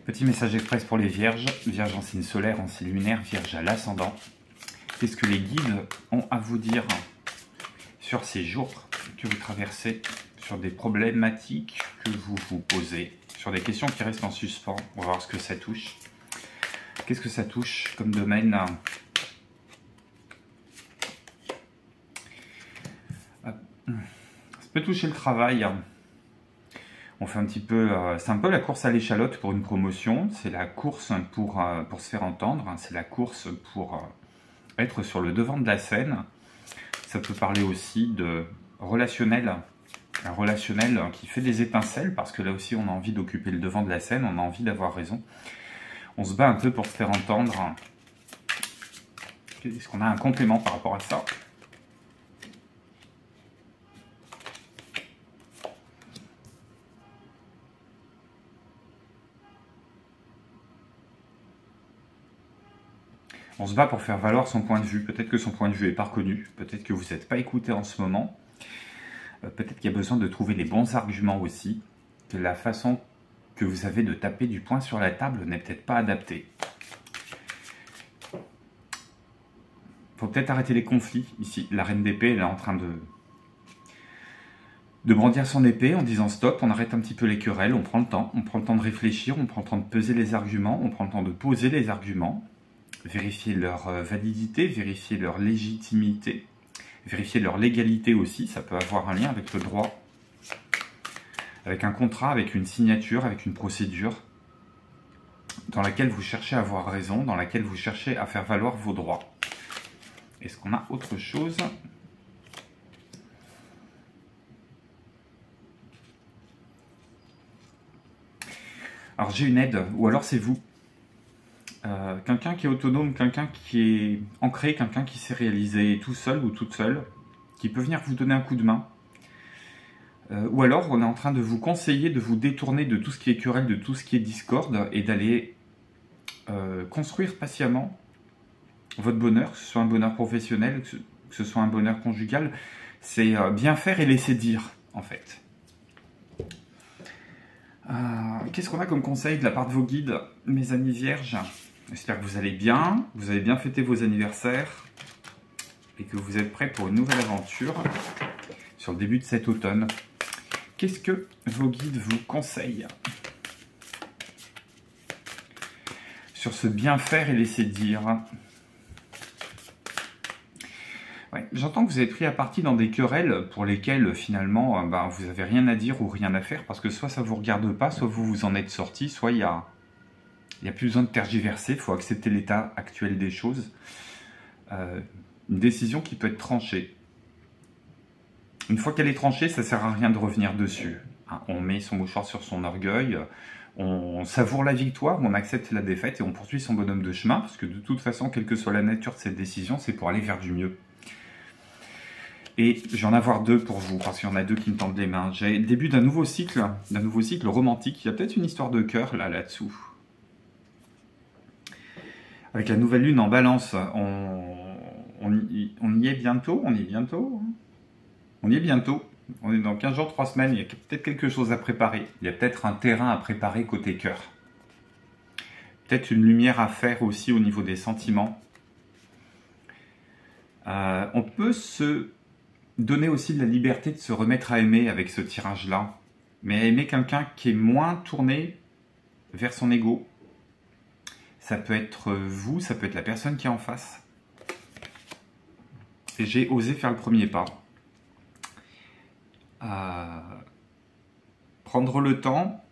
Petit message express pour les vierges. Vierge en signe solaire, en signe lunaire, vierge à l'ascendant. Qu'est-ce que les guides ont à vous dire sur ces jours que vous traversez, sur des problématiques que vous vous posez, sur des questions qui restent en suspens? On va voir ce que ça touche. Qu'est-ce que ça touche comme domaine? Ça peut toucher le travail. On fait un petit peu, c'est un peu la course à l'échalote pour une promotion. C'est la course pour se faire entendre. C'est la course pour être sur le devant de la scène. Ça peut parler aussi de relationnel. Un relationnel qui fait des étincelles, parce que là aussi on a envie d'occuper le devant de la scène, on a envie d'avoir raison. On se bat un peu pour se faire entendre. Est-ce qu'on a un complément par rapport à ça? On se bat pour faire valoir son point de vue. Peut-être que son point de vue n'est pas reconnu. Peut-être que vous n'êtes pas écouté en ce moment. Peut-être qu'il y a besoin de trouver les bons arguments aussi. Que la façon que vous avez de taper du poing sur la table n'est peut-être pas adaptée. Il faut peut-être arrêter les conflits. Ici, la reine d'épée, elle est en train de brandir son épée en disant stop, on arrête un petit peu les querelles, on prend le temps. On prend le temps de réfléchir, on prend le temps de peser les arguments, on prend le temps de poser les arguments. Vérifier leur validité, vérifier leur légitimité, vérifier leur légalité aussi, ça peut avoir un lien avec le droit, avec un contrat, avec une signature, avec une procédure dans laquelle vous cherchez à avoir raison, dans laquelle vous cherchez à faire valoir vos droits. Est-ce qu'on a autre chose? Alors j'ai une aide, ou alors c'est vous. Quelqu'un qui est autonome, quelqu'un qui est ancré, quelqu'un qui s'est réalisé tout seul ou toute seule, qui peut venir vous donner un coup de main. Ou alors on est en train de vous conseiller de vous détourner de tout ce qui est querelle, de tout ce qui est discorde, et d'aller construire patiemment votre bonheur, que ce soit un bonheur professionnel, que ce soit un bonheur conjugal. C'est bien faire et laisser dire, en fait. Qu'est-ce qu'on a comme conseil de la part de vos guides, mes amis vierges? J'espère que vous allez bien, vous avez bien fêté vos anniversaires et que vous êtes prêts pour une nouvelle aventure sur le début de cet automne. Qu'est-ce que vos guides vous conseillent sur ce bien faire et laisser dire? Ouais, j'entends que vous avez pris à partie dans des querelles pour lesquelles finalement vous n'avez rien à dire ou rien à faire, parce que soit ça ne vous regarde pas, soit vous vous en êtes sorti, soit il n'y a plus besoin de tergiverser, il faut accepter l'état actuel des choses. Une décision qui peut être tranchée. Une fois qu'elle est tranchée, ça ne sert à rien de revenir dessus. On met son mouchoir sur son orgueil, on savoure la victoire, on accepte la défaite et on poursuit son bonhomme de chemin, parce que de toute façon, quelle que soit la nature de cette décision, c'est pour aller vers du mieux. Et je vais en avoir deux pour vous, parce qu'il y en a deux qui me tendent les mains. J'ai le début d'un nouveau cycle romantique. Il y a peut-être une histoire de cœur là-dessous. Avec la nouvelle lune en balance, on y est bientôt, on y est bientôt. On y est bientôt. On est dans 15 jours, 3 semaines, il y a peut-être quelque chose à préparer. Il y a peut-être un terrain à préparer côté cœur. Peut-être une lumière à faire aussi au niveau des sentiments. On peut se donner aussi de la liberté de se remettre à aimer avec ce tirage-là. Mais à aimer quelqu'un qui est moins tourné vers son ego. Ça peut être vous, ça peut être la personne qui est en face. Et j'ai osé faire le premier pas. Prendre le temps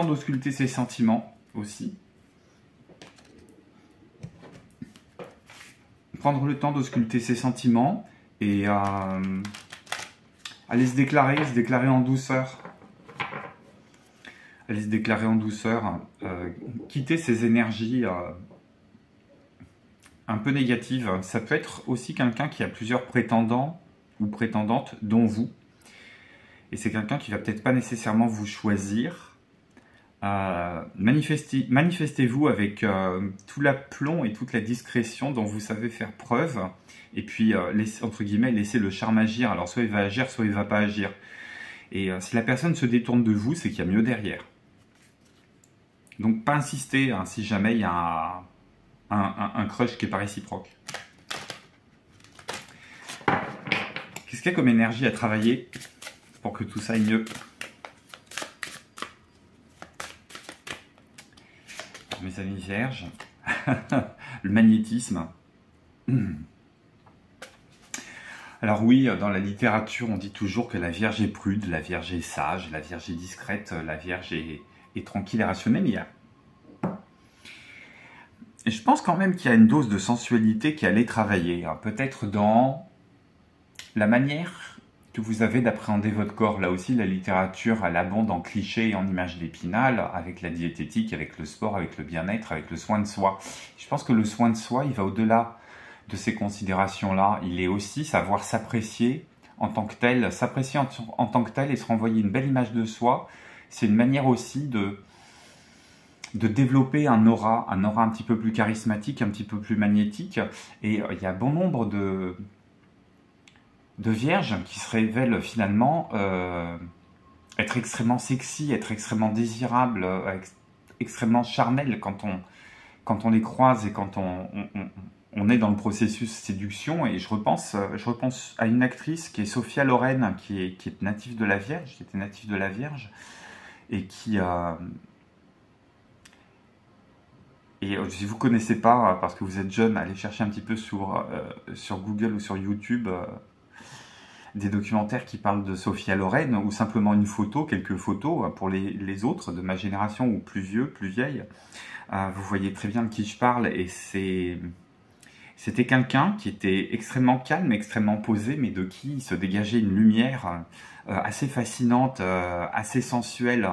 d'ausculter ses sentiments aussi. Prendre le temps d'ausculter ses sentiments et aller se déclarer en douceur. Aller se déclarer en douceur, quitter ces énergies un peu négatives. Ça peut être aussi quelqu'un qui a plusieurs prétendants ou prétendantes, dont vous. Et c'est quelqu'un qui va peut-être pas nécessairement vous choisir. Manifestez-vous avec tout l'aplomb et toute la discrétion dont vous savez faire preuve. Et puis, entre guillemets, laissez le charme agir. Alors, soit il va agir, soit il va pas agir. Et si la personne se détourne de vous, c'est qu'il y a mieux derrière. Donc pas insister hein, si jamais il y a un crush qui n'est pas réciproque. Qu'est-ce qu'il y a comme énergie à travailler pour que tout ça aille mieux? Mes amis vierges, le magnétisme. Alors oui, dans la littérature, on dit toujours que la Vierge est prude, la Vierge est sage, la Vierge est discrète, la Vierge est tranquille et rationnelle. Et je pense quand même qu'il y a une dose de sensualité qui allait travailler. Hein. Peut-être dans la manière que vous avez d'appréhender votre corps. Là aussi, la littérature, elle abonde en clichés et en images d'Épinal, avec la diététique, avec le sport, avec le bien-être, avec le soin de soi. Je pense que le soin de soi, il va au-delà de ces considérations-là. Il est aussi savoir s'apprécier en tant que tel, s'apprécier en tant que tel et se renvoyer une belle image de soi. C'est une manière aussi de développer un aura un petit peu plus charismatique, un petit peu plus magnétique. Et il y a bon nombre de vierges qui se révèlent finalement être extrêmement sexy, être extrêmement désirable, extrêmement charnel quand on les croise et quand on est dans le processus séduction. Et je repense à une actrice qui est Sophia Loren, qui est native de la Vierge, qui était native de la Vierge, et qui... Et si vous ne connaissez pas, parce que vous êtes jeune, allez chercher un petit peu sur Google ou sur YouTube des documentaires qui parlent de Sophia Loren, ou simplement une photo, quelques photos pour les autres de ma génération, ou plus vieux, plus vieilles. Vous voyez très bien de qui je parle, et c'était quelqu'un qui était extrêmement calme, extrêmement posé, mais de qui se dégageait une lumière assez fascinante, assez sensuelle,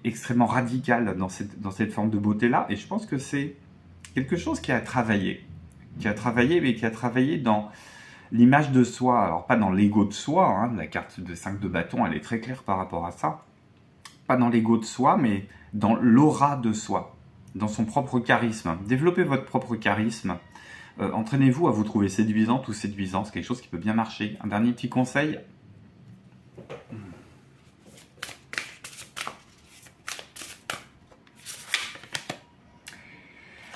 extrêmement radicale dans cette forme de beauté-là. Et je pense que c'est quelque chose qui a travaillé, mais qui a travaillé dans l'image de soi. Alors pas dans l'ego de soi, hein, la carte de 5 de bâton, elle est très claire par rapport à ça. Pas dans l'ego de soi, mais dans l'aura de soi, dans son propre charisme. Développez votre propre charisme. Entraînez-vous à vous trouver séduisante ou séduisant, c'est quelque chose qui peut bien marcher. Un dernier petit conseil.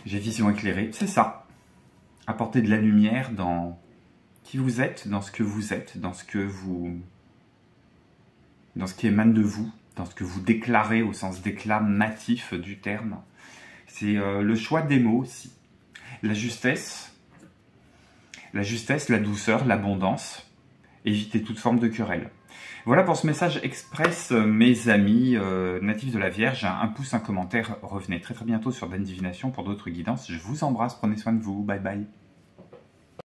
J'ai vision éclairée, c'est ça. Apporter de la lumière dans qui vous êtes, dans ce que vous êtes, dans ce qui émane de vous, dans ce que vous déclarez au sens déclamatif du terme. C'est le choix des mots aussi. La justesse, la douceur, l'abondance. Évitez toute forme de querelle. Voilà pour ce message express, mes amis natifs de la Vierge. Un pouce, un commentaire. Revenez très très bientôt sur Dan Divination pour d'autres guidances. Je vous embrasse, prenez soin de vous. Bye bye.